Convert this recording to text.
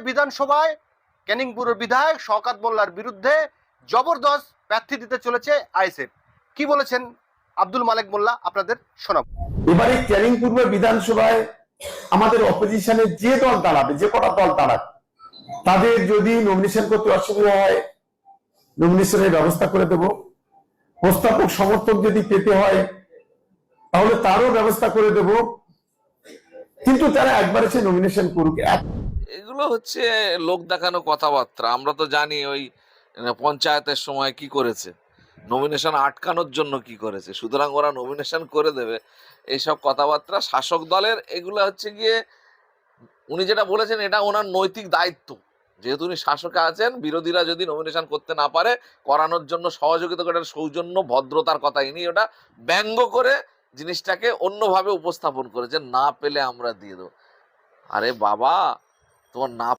বিধানসভায় ক্যানিংপুরের বিধায়ক শওকত মোল্লার বিরুদ্ধে জবরদস্ত প্রার্থী দিতে চলেছে আইএসএফ। কি বলেছেন আব্দুল মালেক মোল্লা আপনাদের শোনাবো। এবারে ক্যানিং পূর্ব বিধানসভায় আমাদের অপোজিশনের যে দল দাঁড়াবে, যে কটা দল দাঁড়াবে, তাদের যদি নমিনেশন করতে অসুবিধা হয় নমিনেশনের ব্যবস্থা করে দেব। প্রস্তাবক সমর্থক যদি পেতে হয় তাহলে তারও ব্যবস্থা করে দেব, কিন্তু তারা একবার এসে নমিনেশন করুক। এগুলো হচ্ছে লোক দেখানো কথাবার্তা। আমরা তো জানি ওই পঞ্চায়েতের সময় কি করেছে, নমিনেশন আটকানোর জন্য কি করেছে, সুতরাং ওরা নমিনেশন করে দেবে, এইসব কথাবার্তা শাসক দলের। এগুলো হচ্ছে গিয়ে উনি যেটা বলেছেন এটা ওনার নৈতিক দায়িত্ব, যেহেতু উনি শাসকে আছেন। বিরোধীরা যদি নমিনেশন করতে না পারে করানোর জন্য সহযোগিতা করে, সৌজন্য ভদ্রতার কথা ইনি ওটা ব্যঙ্গ করে জিনিসটাকে অন্যভাবে উপস্থাপন করেছেন, না পেলে আমরা দিয়ে দেবো। আরে বাবা, তোমার না